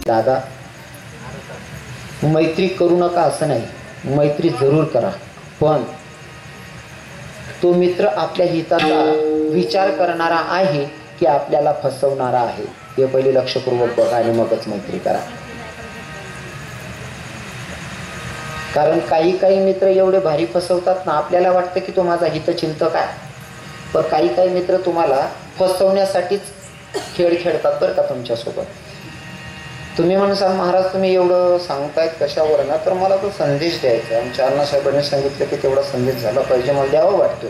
दादा मैत्री करू नका असं नाही, मैत्री जरूर करा, पण तो मित्र आपल्या हिताचा विचार करणारा आहे की आपल्याला फसवणारा आहे हे पहिले लक्षपूर्वक बघा आणि मगच मैत्री करा. कारण काही काही मित्र एवढे भारी फसवतात ना, आपल्याला वाटतं की तो माझा हितचिंतक आहे, पण काही काही मित्र तुम्हाला फसवण्यासाठीच खेळ खेळतात बरं का तुमच्यासोबत. तुम्ही म्हणसाल महाराज तुम्ही एवढं सांगतायत कशावर ना, तर मला तो संदेश द्यायचा. आमच्या अण्णासाहेबांनी सांगितलं की तेवढा संदेश झाला पाहिजे, मला द्यावं वाटतं.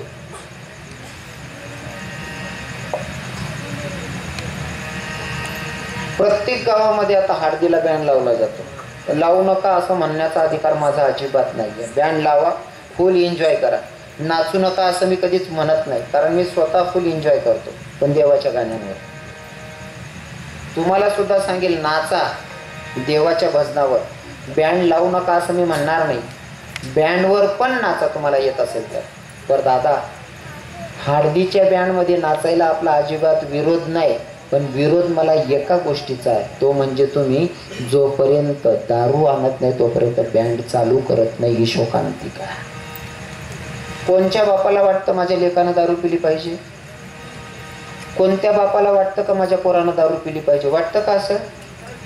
प्रत्येक गावामध्ये आता हळदीला बँड लावला जातो. लावू नका असं म्हणण्याचा अधिकार माझा अजिबात नाहीये. बँड लावा, फुल एन्जॉय करा. नाचू नका असं मी कधीच म्हणत नाही, कारण मी स्वतः फुल एन्जॉय करतो, पण देवाच्या गाण्यांवर. तुम्हाला सुद्धा सांगेल नाचा देवाच्या भजनावर, बँड लावू नका असं मी म्हणणार नाही. बँडवर पण नाचा तुम्हाला येत असेल तर दादा हळदीच्या बँडमध्ये नाचायला आपला अजिबात विरोध नाही, पण विरोध मला एका गोष्टीचा आहे, तो म्हणजे तुम्ही जोपर्यंत दारू आणत नाही तोपर्यंत बँड चालू करत नाही ही शोकांती का. कोणत्या बापाला वाटतं माझ्या लेकानं दारू पिली पाहिजे? कोणत्या बापाला वाटतं का माझ्या पोरानं दारू पिली पाहिजे? वाटतं का असं?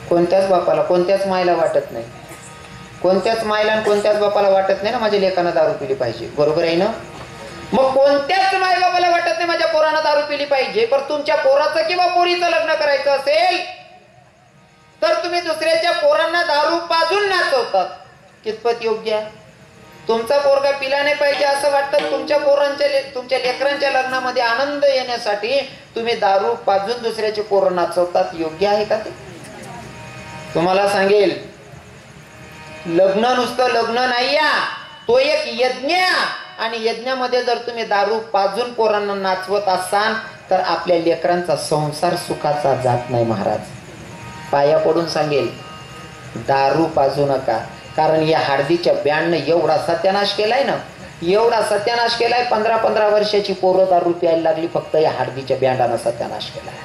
कोणत्याच बापाला, कोणत्याच मायला वाटत नाही. कोणत्याच मायला आणि कोणत्याच बापाला वाटत नाही ना माझ्या लेकानं दारू पिली पाहिजे, बरोबर आहे ना? मग कोणत्याच माय बाबाला वाटत नाही माझ्या पोरानं दारू पिली पाहिजे, पण तुमच्या पोराचं किंवा पोरीचं लग्न करायचं असेल तर तुम्ही दुसऱ्याच्या पोरांना दारू पाजून नाचवतात. कितपत योग्य आहे? तुमचा पोरगा पिला नाही पाहिजे असं वाटतं, तुमच्या लेकरांच्या लग्नामध्ये आनंद येण्यासाठी तुम्ही दारू पाजून दुसऱ्याचे पोरं नाचवतात. योग्य आहे का ते? तुम्हाला सांगेल लग्न नुसतं लग्न नाही, तो एक यज्ञ, आणि यज्ञामध्ये जर तुम्ही दारू पाजून पोरांना नाचवत असाल तर आपल्या लेकरांचा संसार सुखाचा जात नाही. महाराज पाया पडून सांगेल दारू पाजू नका, कारण या हळदीच्या बँडनं एवढा सत्यानाश केलाय ना, एवढा सत्यानाश केलाय. 15-15 वर्षाची पोरं दारू प्यायला लागली फक्त या हळदीच्या बँडानं सत्यानाश केलाय.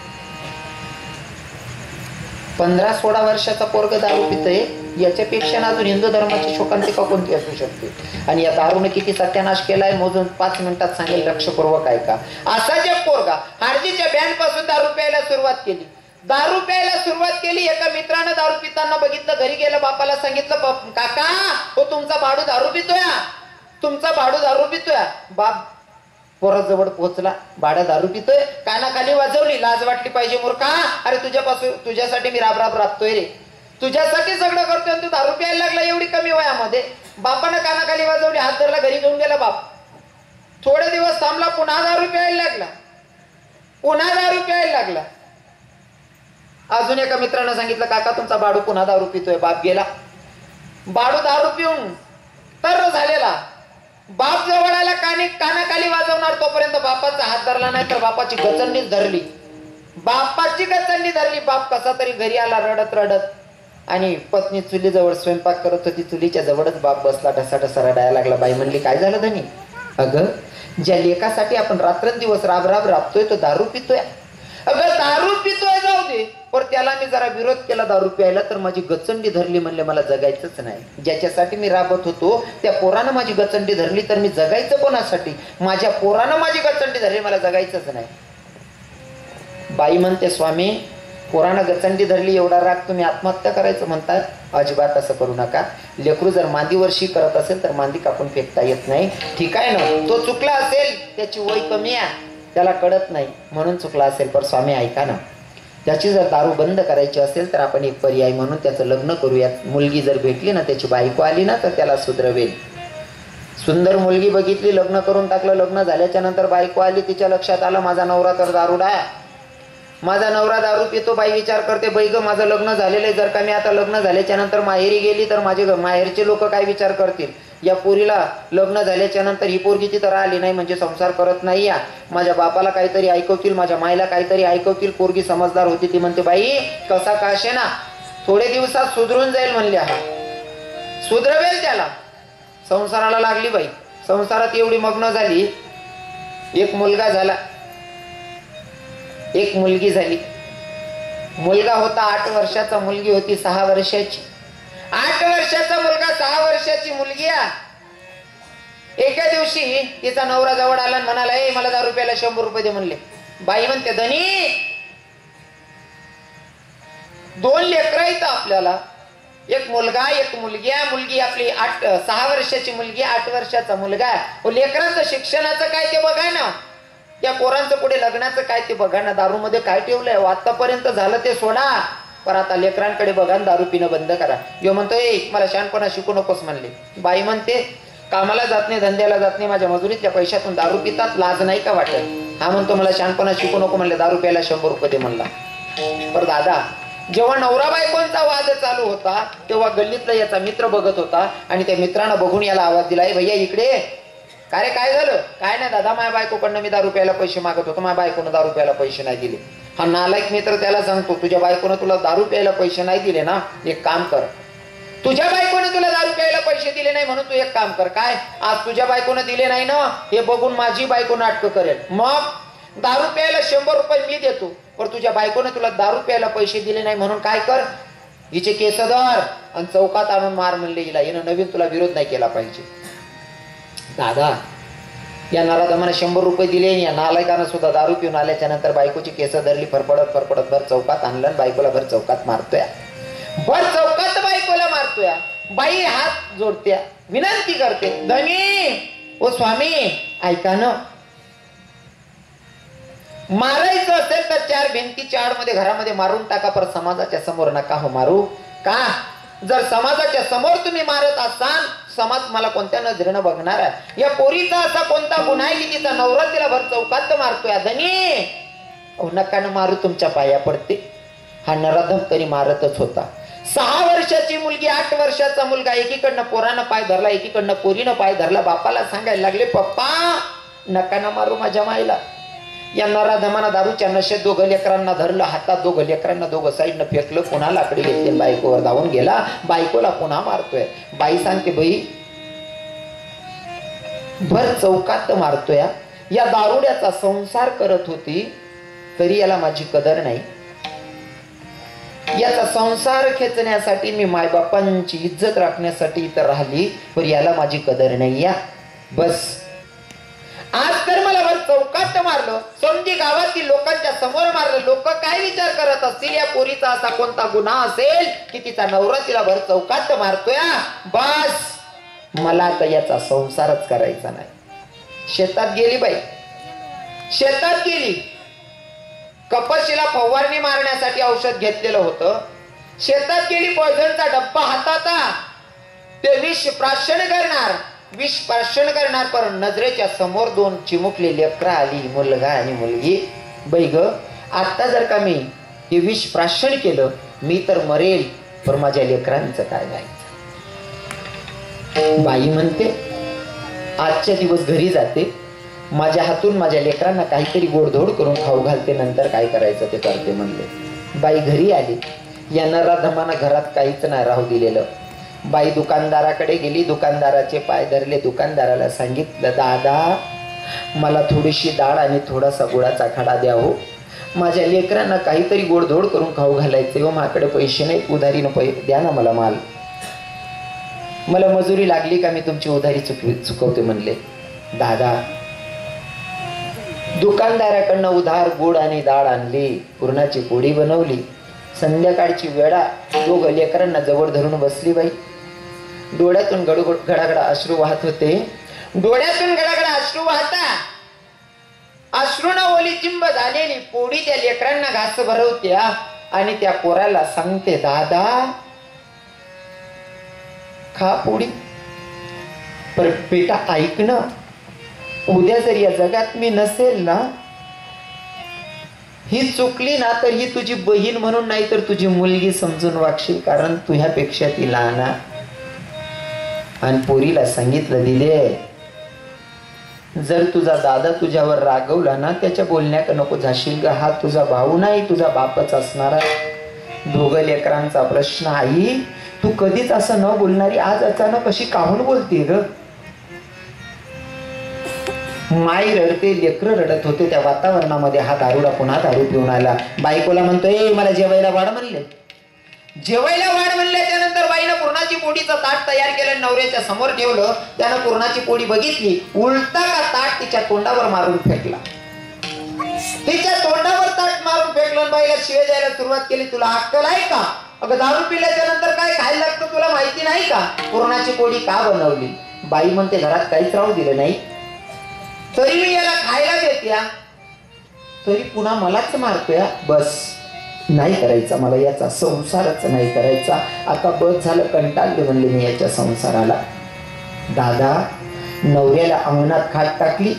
15-16 वर्षाचा पोरग दारू पितोय, याच्यापेक्षा अजून हिंदू धर्माची शोकांतिका कोणती असू शकते? आणि या दारूने किती सत्यानाश केलाय मोजून 5 मिनिटात सांगेल, लक्षपूर्वक ऐका. असा जे पोरगा हळदीच्या बँड पासून दारू प्यायला सुरुवात केली, दारू प्यायला सुरुवात केली. एका मित्रानं दारू पिताना बघितलं, घरी गेलं, बापाला सांगितलं, काका हो तुमचा भाडू दारू पितोय, तुमचा भाडू दारू पितोय. बाप पोराजवळ पोहोचला, भाड्या दारू पितोय, कानाखाली वाजवली, लाज वाटली पाहिजे मूर्खा, अरे तुझ्यासाठी मी राब राबतोय रे, तुझ्यासाठी सगळं करतोय, तू दारू प्यायला लागला एवढी कमी वयामध्ये. बापानं कानाखाली वाजवली, हात धरला, घरी घेऊन गेला बाप. थोडे दिवस थांबला, पुन्हा दारू प्यायला लागला, पुन्हा दारू प्यायला लागला. अजून एका मित्रानं सांगितलं, काका तुमचा बाडू पुन्हा दारू पितोय. बाप गेला, बाडू दारू पिऊन तर झालेला. बाप जवळ आला, कानाखाली वाजवणार, तोपर्यंत बापाचा हात धरला नाही तर बापाची गचंडीच धरली, बापाची गचंडी धरली. बाप कसा तरी घरी आला रडत रडत, आणि पत्नी चुलीजवळ स्वयंपाक करत होती, चुलीच्या जवळच बाप बसला, ढसाढसा रडायला लागला. बाई म्हणली, काय झालं धनी? अगं ज्या लेकासाठी आपण रात्रंदिवस राब राबतोय तो दारू पितोय. अगं दारू पितोय जाऊ दे, पण त्याला मी जरा विरोध केला दारू प्यायला तर माझी गचंडी धरली, म्हणले मला जगायचंच नाही. ज्याच्यासाठी मी राबत होतो त्या पोरानं माझी गचंडी धरली, तर मी जगायचं कोणासाठी? माझ्या पोरानं माझी गचंडी धरली, मला जगायचंच नाही. बाई म्हणते, स्वामी पोरानं गचंडी धरली, एवढा राग तुम्ही आत्महत्या करायचं म्हणतात? अजिबात असं करू नका. लेकरू जर मांदीवर शी करत असेल तर मांदी कापून फेकता येत नाही, ठीक आहे ना? तो चुकला असेल, त्याची वय कमी आहे, त्याला कळत नाही म्हणून चुकला असेल, पण स्वामी ऐका ना, त्याची जर दारू बंद करायची असेल तर आपण एक पर्याय म्हणून त्याचं लग्न करूयात. मुलगी जर भेटली ना, त्याची बायको आली ना, तर त्याला सुधरवेल. सुंदर मुलगी बघितली, लग्न करून टाकलं. लग्न झाल्याच्या नंतर बायको आली, तिच्या लक्षात आलं माझा नवरा तर दारुडा आहे, माझा नवरा दारू पितो. बाई विचार करते, बाई ग माझं लग्न झालेलं आहे, जर का मी आता लग्न झाल्याच्या नंतर माहेरी गेली तर माझे माहेरचे लोक काय विचार करतील? या पोरीला लग्न झाल्याच्या नंतर ही पोरगी तिथं राहिली नाही म्हणजे संसार करत नाही, या माझ्या बापाला काहीतरी ऐकवतील, माझ्या मायला काहीतरी ऐकवतील. पोरगी समजदार होती, ती म्हणते, बाई कसा काशे ना, थोडे दिवसात सुधरून जाईल म्हणले, सुधरवेल त्याला. संसाराला लागली बाई, संसारात एवढी मग्न झाली, एक मुलगा झाला, एक मुलगी झाली. मुलगा होता 8 वर्षाचा, मुलगी होती 6 वर्षाची. 8 वर्षाचा मुलगा, 6 वर्षाची मुलगी. एका दिवशी तिचा नवरा जवळ आला आणि म्हणाला, ए मला 10 रुपयाला 100 रुपये दे म्हणले. बाई म्हणते, धनी 2 लेकरं आहेत आपल्याला, एक मुलगा एक मुलगी. मुलगी आपली 6 वर्षाची मुलगी, 8 वर्षाचा मुलगा. लेकरांचं शिक्षणाचं काय ते बघा ना, त्या पोरांचं पुढे लग्नाचं काय ते बघा ना, दारू मध्ये काय ठेवलंय. आतापर्यंत झालं ते सोडा, पण आता लेकरांकडे बघा, दारू पिणं बंद करा. यो म्हणतो, ए मला शहाणपणा शिकू नकोस म्हणले. बाई म्हणते, कामाला जात नाही, धंद्याला जात नाही, माझ्या मजुरीतल्या पैशातून दारू पितात, लाज नाही का वाटत. हा म्हणतो, मला शहाणपणा शिकू नको म्हणले, 10 रुपयाला 100 रुपये दे म्हणला. पर दादा, जेव्हा नवरा बायकोंचा वाद चालू होता तेव्हा गल्लीतला याचा मित्र बघत होता आणि त्या मित्रानं बघून याला आवाज दिला, भैया इकडे. काय रे काय झालं? काय नाही दादा, माझ्या बायकोकडनं मी 10 रुपयाला पैसे मागत होतो, माझ्या बायकोनं 10 रुपयाला पैसे नाही दिले. हा नालायक मित्र त्याला सांगतो, तुझ्या बायकोनं तुला 10 रुपयाला पैसे नाही दिले ना, एक काम कर, तुझ्या बायकोने तुला 10 रुपयाला पैसे दिले नाही म्हणून तू एक काम कर. काय? आज तुझ्या बायकोनं दिले नाही ना, हे बघून माझी बायको नाटकं करेल. मग 10 रुपयाला 100 रुपये मी देतो, पण तुझ्या बायकोने तुला 10 रुपयाला पैसे दिले नाही म्हणून काय कर, हिचे केस धर आणि चौकात आणून मार म्हणले हिला. हिनं नवीन तुला विरोध नाही केला पाहिजे. दादा, या नराधमानं 100 रुपये दिले, या नालायकानं सुद्धा दारू पिऊन आल्याच्या नंतर बायकोची केस धरली, फरफडत फरफडत भर चौकात आणलं, बायकोला भर चौकात मारतोय. भर चौकात बायकोला मारतोय. बाई हात जोडत्या, विनंती करते, धनी ओ स्वामी ऐका ना, मारायचं असेल तर 4 भिंतीच्या आडमध्ये घरामध्ये मारून टाका, पर समाजाच्या समोर नका हो मारू. का? जर समाजाच्या समोर तुम्ही मारत असाल, समाज मला कोणत्या नजरेनं बघणार आहे? या पोरीचा असा कोणता गुन्हा आहे की तिचा नवरा तिला भर चौकात मारतोय? धनी नका न मारू, तुमच्या पाया पडते. हा नराधम तरी मारतच होता. 6 वर्षाची मुलगी, 8 वर्षाचा मुलगा, एकीकडनं पोरानं पाय धरला, एकीकडनं पोरीनं पाय धरला. बापाला सांगायला लागले, पप्पा नका न मारू माझ्या माईला. या नराधमानं दारूच्या नशेत 2 लेकरांना धरलं हातात, 2 लेकरांना 2 साईडनं फेकलं, पुन्हा लाकडी घेतली, बायकोवर धावून गेला, बायकोला पुन्हा मारतोय. बाई सांगते, बाई भर चौकात मारतोय. या दारुड्याचा संसार करत होती तरी याला माझी कदर नाही. याचा संसार खेचण्यासाठी मी मायबापांची इज्जत राखण्यासाठी इथं राहिली, पण याला माझी कदर नाही. या बस आज तर मला भर चौकात मारलं, समजी गावातील लोकांच्या समोर मारलं. लोक काय विचार करत असतील, या पोरीचा असा कोणता गुन्हा असेल की तिचा नवरा तिला भर चौकात मारतोय. बस मला आता याचा संसारच करायचा नाही. शेतात गेली बाई, शेतात गेली, कपाशीला फवारणी मारण्यासाठी औषध घेतलेलं होतं. शेतात गेली, पॉयझनचा डब्बा हातात, ते विष प्राशन करणार, विष प्राशन करणार, पण नजरेच्या समोर 2 चिमुकले लेकरं आली, मुलगा आणि मुलगी. बाई ग, आता जर का मी हे विष प्राशन केलं, मी तर मरेल, पण माझ्या लेकरांचं काय व्हायचं? बाई म्हणते, आजच्या दिवस घरी जाते, माझ्या हातून माझ्या लेकरांना काहीतरी गोडधोड करून खाऊ घालते, नंतर काय करायचं ते करते म्हणले. बाई घरी आली. या नराधमानं घरात काहीच नाही राहू दिलेलं. बाई दुकानदाराकडे गेली, दुकानदाराचे पाय धरले, दुकानदाराला सांगितलं, दादा मला थोडीशी डाळ आणि थोडासा गुळाचा खडा द्या हो, माझ्या लेकरांना काहीतरी गोडधोड करून खाऊ घालायचे हो, माझ्याकडे पैसे नाही, उधारीनं द्या ना मला माल, मला मजुरी लागली का मी तुमची उधारी चुकवते म्हणले. दादा दुकानदाराकडनं उधार गुड आणि डाळ आणली, पुरणाची पोळी बनवली. संध्याकाळची वेळा 2 लेकरांना जवळ धरून बसली बाई. डोळ्यातून गडागडा अश्रू वाहत होते, डोळ्यातून गडागडा अश्रू वाहता, अश्रूना ओली चिंब झालेली पोळी त्या लेकरांना घास भरवत्या आणि त्या पोराला सांगते, दादा खा पोळी, पर बेटा ऐक ना, उद्या जर या जगात मी नसेल ना, ही चुकली ना तर ही तुझी बहीण म्हणून नाही तर तुझी मुलगी समजून वागशील, कारण तुझ्यापेक्षा ती लहान. आणि पोरीला सांगितलं, दिले जर तुझा दादा तुझ्यावर रागवला ना, त्याच्या बोलण्याक नको जाशील ग, हा तुझा भाऊ नाही तुझा बापच असणारा. 2 लेकरांचा प्रश्न, आई तू कधीच असं न बोलणारी आज अचानक अशी काहून बोलते ग? माई रडते, लेकरं रडत होते. त्या वातावरणामध्ये हा दारुडा पुन्हा दारू पिऊन आला. बायकोला म्हणतोय मला जेवायला वाढ म्हणले. जेवायला वाढ म्हणल्याच्या नंतर बाईनं पुरणाची पोळीचं ताट तयार केलं, नवऱ्याच्या समोर ठेवलं. त्यानं पुरणाची पोळी बघितली, उलटा का ताट तिच्या तोंडावर मारून फेकला. तिच्या तोंडावर ताट मारून फेकलं. बाईला शिवे द्यायला सुरुवात केली. तुला अक्कल आहे का? अगं दारू पिल्याच्या नंतर काय खायला लागतं तुला माहिती नाही का? पुरणाची पोळी का बनवली? बाई म्हणते घरात काहीच राहू दिलं नाही, तरी मी याला खायला देत्या, तरी पुन्हा मलाच मारतोय. बस नाही करायचा मला याचा संसारच नाही करायचा. आता बस झालं, कंटाळले म्हणले मी याच्या संसाराला. दादा नवऱ्याला अंगणात खाट टाकली.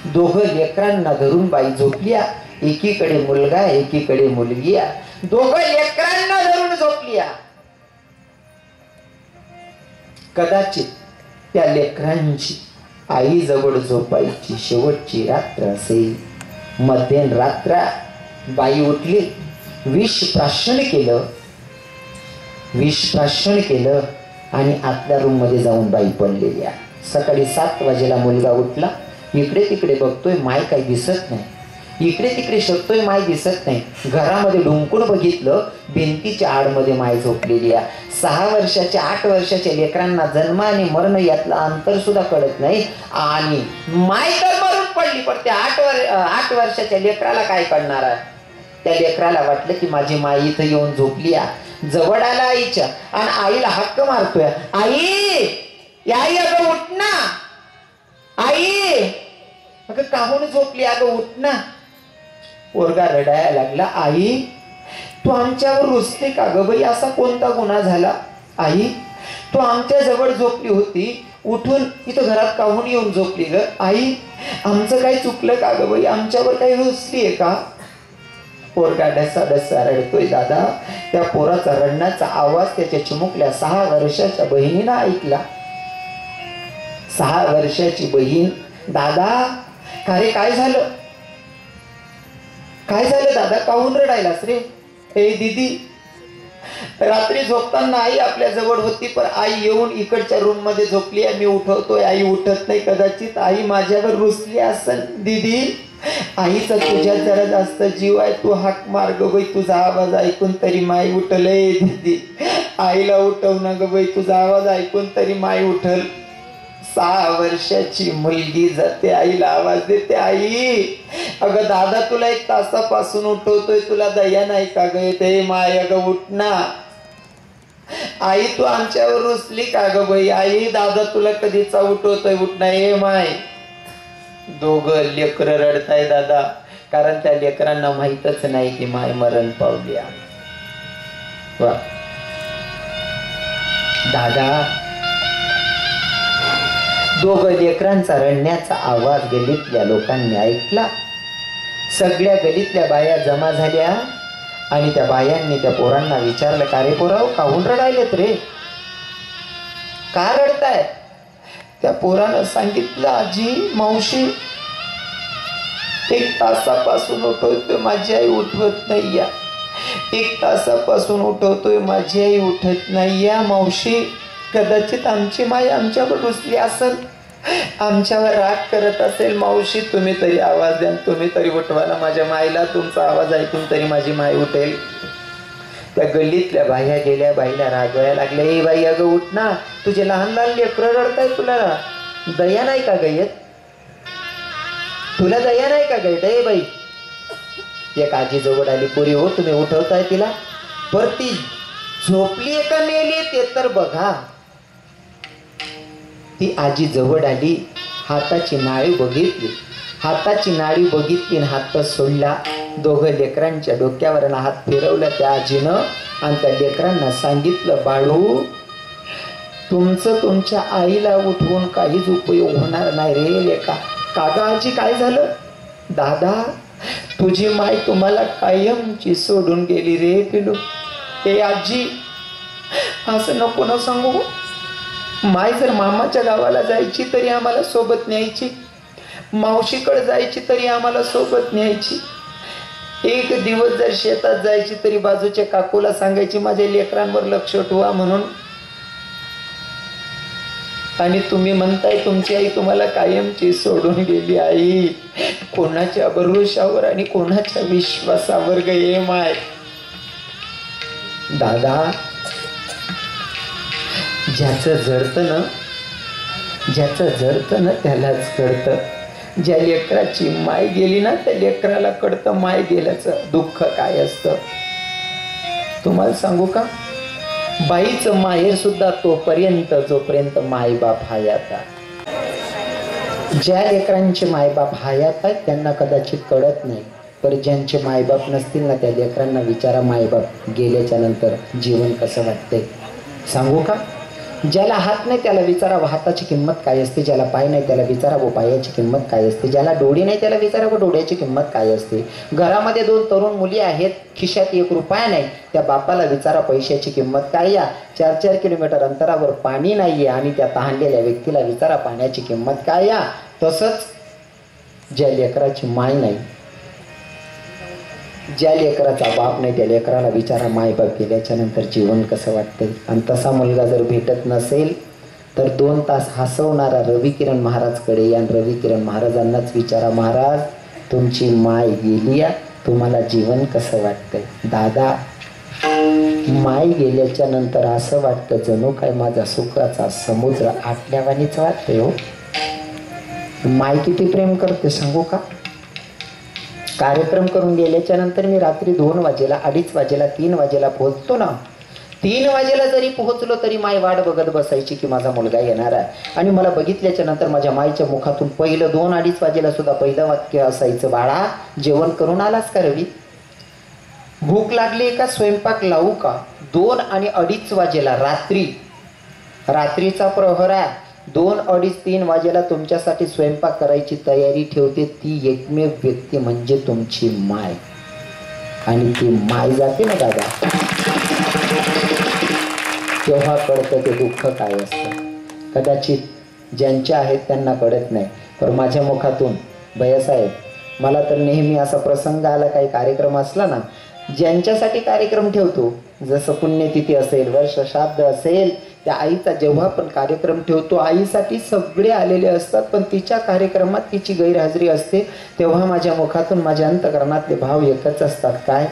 दोघं लेकरांना धरून बाई झोपल्या. एकीकडे मुलगा एकीकडे मुलगी. दोघं लेकरांना धरून झोपल्या. कदाचित त्या लेकरांची आई जवळ झोपायची शेवटची रात्र असेल. मध्यरात्र बाई उठली, विष प्राशन केलं आणि आतल्या रूम मध्ये जाऊन बाई पडलेली. सकाळी 7 वाजेला मुलगा उठला. इकडे तिकडे बघतोय, माय काही दिसत नाही. इकडे तिकडे शोधतोय, माय दिसत नाही. घरामध्ये ढुंकून बघितलं, भिंतीच्या आडमध्ये माय झोपलेली आहे. 6 वर्षाच्या 8 वर्षाच्या लेकरांना जन्म आणि मरण यातलं अंतर सुद्धा कळत नाही. आणि माय तर मरून पडली, पण त्या 8 वर्षाच्या लेकराला काय कळणार आहे? त्या लेकराला वाटलं की माझी माई इथं येऊन झोपली. जवळ आला आईच्या आणि आईला हक्क मारतोय, आई आई अगं उठ ना, आई अगं काहून झोपली, अगं उठ ना. पोरगा रडायला लागला. आई तू आमच्यावर रुसते का ग बाई? असा कोणता गुन्हा झाला? आई तू आमच्या जवळ झोपली होती, उठून इथं घरात काहून येऊन झोपली ग? आई आमचं काही चुकलं का ग बाई? आमच्यावर काही रुसलीये का? पोरगा डसा डसा रडतोय. दादा त्या पोराचा रडण्याचा आवाज त्याच्या चिमुकल्या 6 वर्षाच्या बहिणीनं ऐकला. 6 वर्षाची बहीण, दादा का रे काय झालं? काय झालं दादा, काहून रडायलास रे? ए दीदी, रात्री झोपताना आई आपल्या जवळ होती, पण आई येऊन इकडच्या रूम मध्ये झोपली. मी उठवतोय, आई उठत नाही. कदाचित आई माझ्यावर रुसली असेल. दीदी आईचा तुझ्यात जरा जास्त जीव आहे, तू हाक मार ग बाई, तुझा आवाज ऐकून तरी माई उठल. दीदी आईला उठव ना ग बाई, तुझा आवाज ऐकून तरी माई उठल. 6 वर्षाची मुलगी जाते, आईला आवाज देते, आई अगं दादा तुला 1 तासापासून उठवतोय, तुला दया नाही का ग? येते माय अगं उठ ना. आई तू आमच्यावर रुसली का ग बाई? आई दादा तुला कधीचा उठवतोय, उठ ना. ए माय. दोघं लेकर रडताय दादा, कारण त्या लेकरांना माहीतच नाही की माय मरण पावली. दादा दोघं लेकरांचा रडण्याचा आवाज गलीतल्या लोकांनी ऐकला. सगळ्या गलीतल्या बाया जमा झाल्या आणि त्या बायांनी त्या पोरांना विचारलं, का रे पोराव काहून रडायलेत रे, का रडताय? त्या पोरानं सांगितलं, आजी मावशी 1 तासापासून उठवतोय, माझी आई उठवत नाही. 1 तासापासून उठवतोय, माझी आई उठत नाही. मावशी कदाचित आमची माई आमच्यावर रुसली असेल, आमच्यावर राग करत असेल. मावशी तुम्ही तरी आवाज द्या, तुम्ही तरी उठवा ना माझ्या माईला, तुमचा आवाज ऐकून तरी माझी माई उठेल. त्या गल्लीतल्या बाह्या गेल्या, बाईला रागवायला लागल्या, ए बाई अगं उठ ना, तुझे लहान लहान लेकरं रडताय, तुला दया नाही का गयत? तुला दया नाही का गयत? ए बाई. एक आजी जवळ आली, पोरी हो तुम्ही उठवताय तिला, पर ती झोपली का मेली ते तर बघा. ती आजी जवळ आली, हाताची नाळी बघितली, आणि हात सोडला. दोघं लेकरांच्या डोक्यावर हात फिरवला त्या आजीनं आणि त्या लेकरांना सांगितलं, बाळू तुमचं तुमच्या आईला उठवून काहीच उपयोग होणार नाही रे लेका. काका आजी काय झालं? दादा तुझी माय तुम्हाला कायमची सोडून गेली रे पिलू. ए आजी असं नको ना सांगू. माय जर मामाच्या गावाला जायची तरी आम्हाला सोबत न्यायची, मावशीकडे जायची तरी आम्हाला सोबत न्यायची. 1 दिवस जर शेतात जायची तरी बाजूच्या काकूला सांगायची माझ्या लेकरांवर लक्ष ठेवा म्हणून. आणि तुम्ही म्हणताय तुमची आई तुम्हाला कायमची सोडून गेली. आई कोणाच्या भरोशावर आणि कोणाच्या विश्वासावर गे माय. दादा, ज्याचं जडतं ना त्यालाच कळतं. ज्या लेकराची माय गेली ना त्या लेकराला कळतं माय गेल्याचं दुःख काय असतं. तुम्हाला सांगू का, बाईचं माहेर सुद्धा तोपर्यंत जोपर्यंत मायबाप हयात. ज्या लेकरांचे मायबाप हयात आहेत त्यांना कदाचित कळत नाही, पण ज्यांचे मायबाप नसतील ना त्या लेकरांना विचारा मायबाप गेल्याच्या नंतर जीवन कसं वाटतंय. सांगू का, ज्याला हात नाही त्याला विचारा हाताची किंमत काय असते, ज्याला पाय नाही त्याला विचारा व पायाची किंमत काय असते, ज्याला डोळे नाही त्याला विचारा व डोळ्याची किंमत काय असते. घरामध्ये 2 तरुण मुली आहेत, खिशात 1 रुपया नाही, त्या बापाला विचारा पैशाची किंमत काय. या 4-4 किलोमीटर अंतरावर पाणी नाहीये आणि त्या तहानलेल्या व्यक्तीला विचारा पाण्याची किंमत काय. या तसंच ज्या लेकराची माय नाही, ज्या लेकराचा बाप नाही त्या लेकराला विचारा मायबाप गेल्याच्या नंतर जीवन कसं वाटतंय. आणि तसा मुलगा जर भेटत नसेल तर 2 तास हसवणारा रवी किरण महाराजकडे या. रवी किरण महाराजांनाच विचारा, महाराज तुमची माय गेली, तुम्हाला जीवन कसं वाटतंय. दादा, माय गेल्याच्या नंतर असं वाटतं जणू काय माझा सुखाचा समुद्र आटल्यावानीच वाटतंय. हो, माय किती प्रेम करते सांगू का. कार्यक्रम करून गेल्याच्या नंतर मी रात्री 2 वाजेला 2:30 वाजेला 3 वाजेला पोहोचतो ना. 3 वाजेला जरी पोहोचलो तरी माय वाट बघत बसायची की माझा मुलगा येणार आहे. आणि मला बघितल्याच्या नंतर माझ्या माईच्या मुखातून पहिलं 2-2:30 वाजेला सुद्धा पहिलं वाक्य असायचं, बाळा जेवण करून आलास का रवी, भूक लागली का, स्वयंपाक लावू का. 2 आणि 2:30 वाजेला रात्रीचा प्रहर आहे. 2, 2:30, 3 वाजेला तुमच्यासाठी स्वयंपाक करायची तयारी ठेवते ती एकमेव व्यक्ती म्हणजे तुमची माय. आणि ती माय जाते ना दादा, तेव्हा कळतं ते दुःख काय असतं. कदाचित ज्यांच्या आहेत त्यांना कळत नाही, पण माझ्या मुखातून भैयासाहेब मला तर नेहमी असा प्रसंग आला, काही कार्यक्रम असला ना, ज्यांच्यासाठी कार्यक्रम ठेवतो, जसं पुण्यतिथी असेल, वर्ष श्राद्ध असेल, त्या आईचा जेव्हा पण कार्यक्रम ठेवतो आईसाठी सगळे आलेले असतात, पण तिच्या कार्यक्रमात तिची गैरहजेरी असते, तेव्हा माझ्या मुखातून माझ्या अंतकरणातले भाव एकच असतात, काय,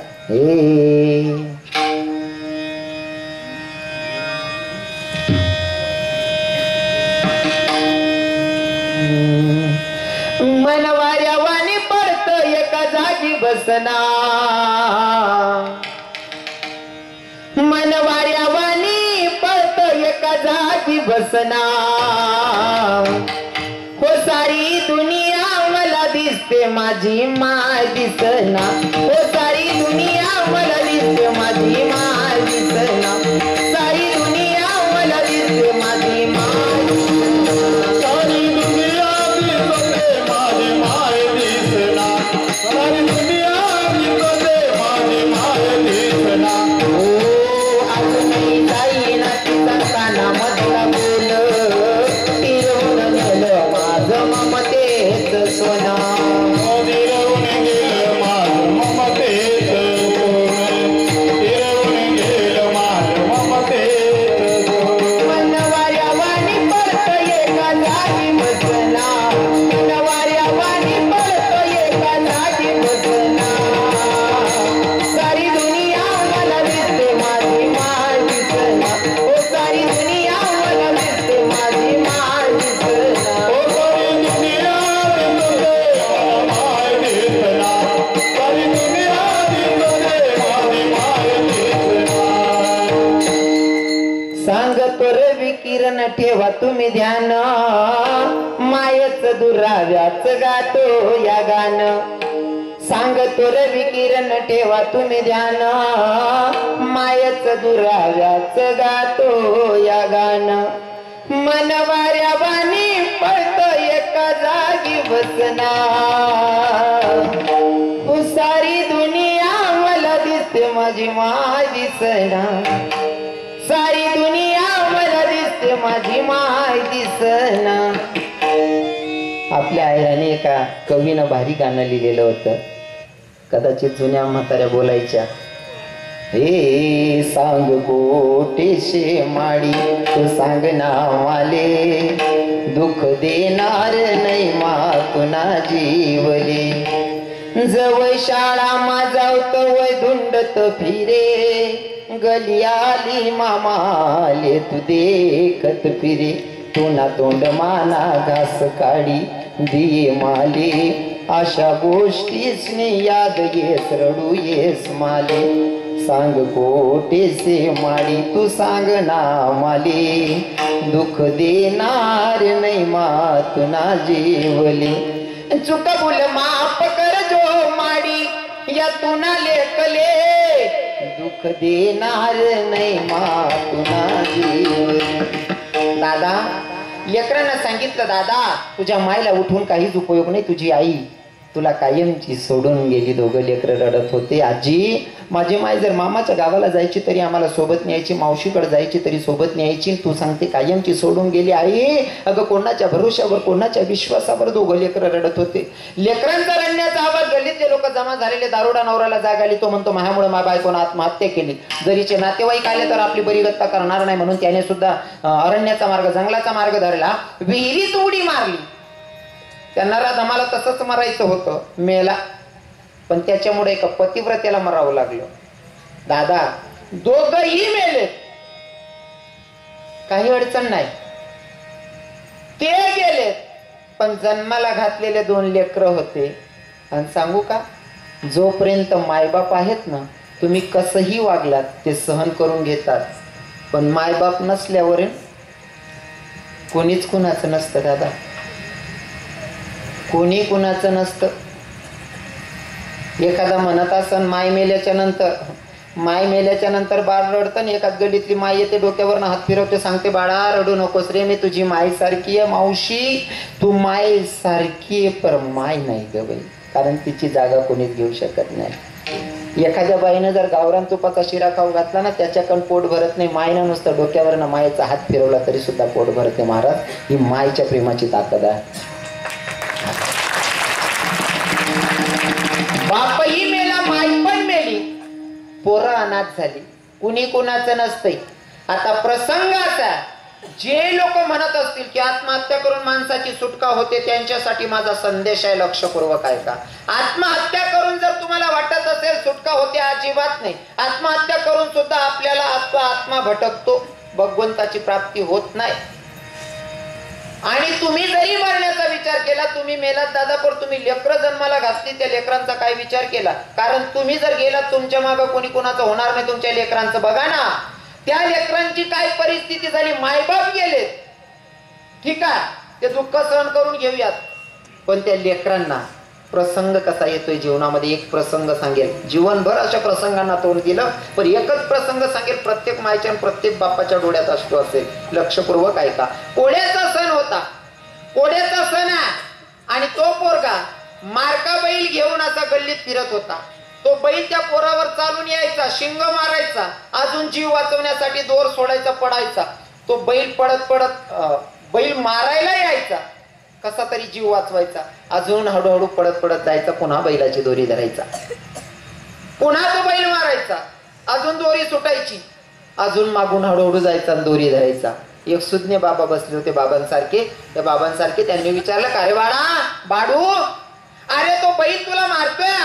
मनवाऱ्या वाणी पडत एका जागी बसना, मनवाऱ्या वाणी पडत एका जागी बसना, हो सारी दुनिया मला दिसते माझी माय दिसना, हो सारी दुनिया मला दिसते माझी माय दिसना, सारी दुनिया मला दिसते माझी माय दिसना, सारी दुनिया दिसते माझी माय दिसना, सारी दुनिया दिसते माझी माय दिसना. किरण ठेवा तुम्ही ध्यान, मायच दुराव्याच गातो या गान, सांगतो रवी किरण ठेवा तुम्ही ध्यान, मायच दुराव्याच गातो या गान, मनवाऱ्या वाणी पळत एका जागी बसना, सारी दुनिया मला दिसते माझी माय दिसना, सारी दुनिया मला दिसते माझी माय दिसना. आपल्या आईराने एका कवीनं भारी गाणं लिहिलेलं होतं, कदाचित जुन्या म्हाताऱ्या बोलायच्या, हे सांग कोटेशे माडी तू सांग ना माले, दुःख देणार नाही मातुना जीवले. जवळ शाळा माझावत वय धुंडत फिरे, गली आली मामाले तू देखत फिरे. तुना तोंड माना घास काढी दिये माले, अशा गोष्टीच याद येस रडू येस माले. सांग कोटेसे माडी तू सांग ना माले, दुःख देणार नाही मातुना जीवले. चुक भूल माफ कर जो माडी यातून लेखले, दुःख देणार नाही मातुना जीवले. दादा लेकरांना सांगितलं, दादा तुझ्या मायला उठून काहीच उपयोग नाही, तुझी आई तुला कायमची सोडून गेली. दोघं लेकरं रडत होते. आजी माझी माय जर मामाच्या गावाला जायची तरी आम्हाला सोबत न्यायची, मावशीकडे जायची तरी सोबत न्यायची, तू सांगते कायमची सोडून गेली. आई अगं कोणाच्या भरोश्यावर कोणाच्या विश्वासावर दोघं लेकरं रडत होते. लेकरांचा रडण्याचा आवाज गल्लीतले लोक जमा झालेले. दारुडा नवऱ्याला जाग आली. तो म्हणतो माझ्यामुळे माझ्या बायकोनं आत्महत्या केली. जरीचे नातेवाईक आले तर आपली बरी गत्ता करणार नाही म्हणून त्याने सुद्धा अरण्याचा मार्ग जंगलाचा मार्ग धरला. विहिरीत उडी मारली. त्यांना आम्हाला तसंच मरायचं होतं, मेला. पण त्याच्यामुळे एका पतिव्रतेला मरावं लागलं. दादा दोघही मेले, काही अडचण नाही. ते गेले पण जन्माला घातलेले 2 लेकरं होते. आणि सांगू का, जोपर्यंत मायबाप आहेत ना, तुम्ही कसंही वागलात ते सहन करून घेतात. पण मायबाप नसल्यावर कोणीच कुणाचं नसतं दादा, कोणी कुणाचं नसतं. एखादा म्हणत असन माय मेल्याच्या नंतर बाळ रडतं. एखाद गल्लीतली माय येते, डोक्यावरनं हात फिरवते, सांगते बाळा रडू नकोस रे, मी तुझी माय सारखी आहे. मावशी तू माय सारखी आहे पर माय नाही ग बाई, कारण तिची जागा कोणीच घेऊ शकत नाही. एखाद्या बाईनं जर गावरान तुपाचा शिरा खाऊ घातला ना, त्याच्याकडून पोट भरत नाही. मायनं नुसतं डोक्यावरनं मायेचा हात फिरवला तरी सुद्धा पोट भरते. महाराज ही मायच्या प्रेमाची ताकद आहे. बापही मेला, माय पण मेली, पोरं अनाथ झाली. कुणी कुणाचं नसतंय. आता प्रसंगाचा जे लोक म्हणत असतील की आत्महत्या करून माणसाची सुटका होते, त्यांच्यासाठी माझा संदेश आहे, लक्षपूर्वक ऐका. आत्महत्या करून जर तुम्हाला वाटत असेल सुटका होते, अजिबात नाही. आत्महत्या करून सुद्धा आपल्याला आत्मा भटकतो, भगवंताची प्राप्ती होत नाही. आणि तुम्ही जरी मरण्याचा विचार केला, तुम्ही मेलात दादा, पण तुम्ही लेकरं जन्माला घातली, त्या लेकरांचा काय विचार केला? कारण तुम्ही जर गेलात, तुमच्या मागं कोणी कोणाचं होणार नाही. तुमच्या लेकरांचं बघा ना, त्या लेकरांची काय परिस्थिती झाली. मायबाप गेले, ठीक आहे, ते दुःख सहन करून घेऊयात, पण त्या लेकरांना प्रसंग कसा येतोय जीवनामध्ये. एक प्रसंग सांगेल, जीवनभर अशा प्रसंगांना तोंड दिलं, पण एकच प्रसंग सांगेल, प्रत्येक मायच्या प्रत्येक बापाच्या डोळ्यात असतो असेल. लक्षपूर्वक ऐका. पोळ्याचा सण होता, पोळ्याचा सण आहे, आणि तो पोरगा मारका बैल घेऊन असा गल्लीत फिरत होता. तो बैल त्या पोरावर चालून यायचा, शिंग मारायचा, अजून जीव वाचवण्यासाठी दोर सोडायचा, पडायचा. तो बैल पडत पडत बैल मारायला यायचा, कसा तरी जीव वाचवायचा, अजून हळूहळू पडत पडत जायचा, पुन्हा बैलाची दोरी धरायचा, पुन्हा तो बैल मारायचा, अजून दोरी सुटायची, अजून मागून हळूहळू जायचा आणि दोरी धरायचा. एक सुज्ञ बाबा बसले होते बाबांसारखे. त्या बाबांसारखे त्यांनी विचारलं, का रे बाडू, अरे तो बैल तुला मारतोय,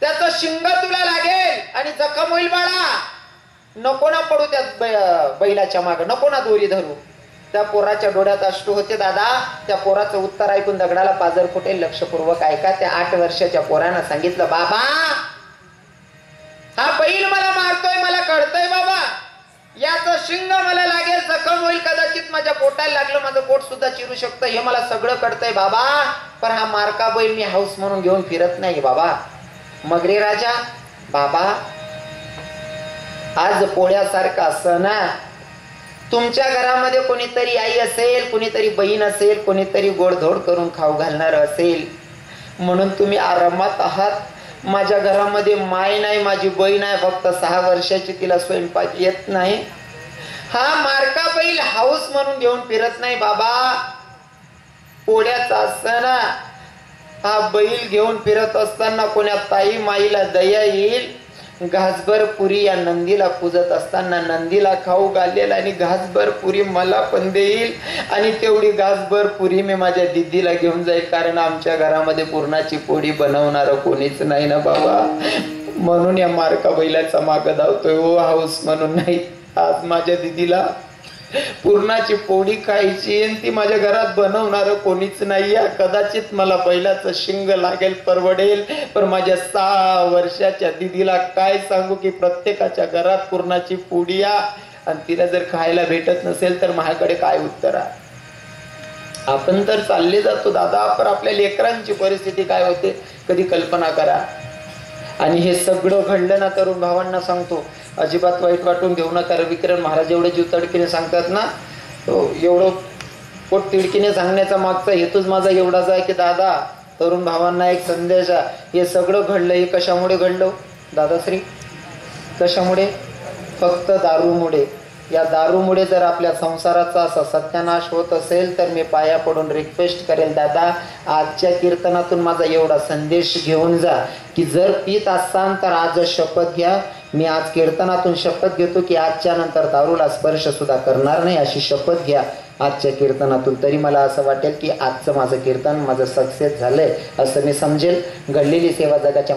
त्याचं शिंग तुला लागेल आणि जखम होईल बाळा, नको ना पडू त्या बैलाच्या मागे, नको ना दोरी धरू. त्या पोराच्या डोळ्यात अश्रू होते दादा. त्या पोराचं उत्तर ऐकून दगडाला पाजर फुटेल. लक्षपूर्वक ऐका. त्या 8 वर्षाच्या पोरानं सांगितलं, बाबा हा बैल मला मारतोय, मला कळतंय बाबा, याचं शिंग मला लागेल, जखम होईल, कदाचित माझ्या पोटाला लागलं, माझं पोट सुद्धा चिरू शकतं, हे मला सगळं कळतंय बाबा, पण हा मारका बैल मी हाऊस म्हणून घेऊन फिरत नाही बाबा. मग रे राजा, बाबा आज पोळ्यासारखा सण आहे, तुमच्या घरामध्ये कोणीतरी आई असेल, कोणीतरी बहीण असेल, कोणीतरी गोडधोड करून खाऊ घालणार असेल, म्हणून तुम्ही आरामात आहात. माझ्या घरामध्ये माय नाही, माझी बहीण आहे, फक्त 6 वर्षाची, तिला स्वयंपाक येत नाही. हा मारका बैल हाऊस म्हणून घेऊन फिरत नाही बाबा, पोळ्याचा सण हा बैल घेऊन फिरत असताना कोण्या ताई माईला दया येईल, घासभर पुरी या नंदीला पूजत असताना नंदीला खाऊ घालेल आणि घासभर पुरी मला पण देईल आणि तेवढी घासभर पुरी मी माझ्या दिदीला घेऊन जाईल, कारण आमच्या घरामध्ये पुरणाची पोळी बनवणार कोणीच नाही ना बाबा. म्हणून या मारका बैलाचा माग धावतोय ओ हाऊस म्हणून नाही. आज माझ्या दिदीला पुरणाची पोळी खायची आणि ती माझ्या घरात बनवणार कोणीच नाही. कदाचित मला बैलाचं शिंग लागेल परवडेल, पण माझ्या 6 वर्षाच्या दिदीला काय सांगू की प्रत्येकाच्या घरात पुरणाची पोळी आणि तिला जर खायला भेटत नसेल तर माझ्याकडे काय उत्तर आहे. आपण तर चालले जातो दादा, पण आपल्या लेकरांची परिस्थिती काय होते कधी कल्पना करा. आणि हे सगळं घडलं ना तरुण भावांना सांगतो, अजिबात वाईट वाटून घेऊ नका. रविकिरण महाराज एवढे जीव तडकीने सांगतात ना, एवढं पोट तिडकीने सांगण्याचा मागचा हेतूच माझा एवढाच आहे की दादा तरुण भावांना एक संदेश आहे. हे सगळं घडलं हे कशामुळे घडलं दादाश्री? कशामुळे? फक्त दारूमुळे. या दारूमुळे जर आपल्या संसाराचा असा सत्यानाश होत असेल तर मी पाया पडून रिक्वेस्ट करेल दादा, आजच्या कीर्तनातून माझा एवढा संदेश घेऊन जा की जर पीत असाल तर आज शपथ घ्या. मी आज कीर्तनातून शपथ घेतो की आजच्या नंतर दारूला स्पर्श सुद्धा करणार नाही, अशी शपथ घ्या आजच्या कीर्तनातून. तरी मला असं वाटेल की आजचं माझं कीर्तन माझं सक्सेस झालंय असं मी समजेल. घडलेली सेवा जगाच्या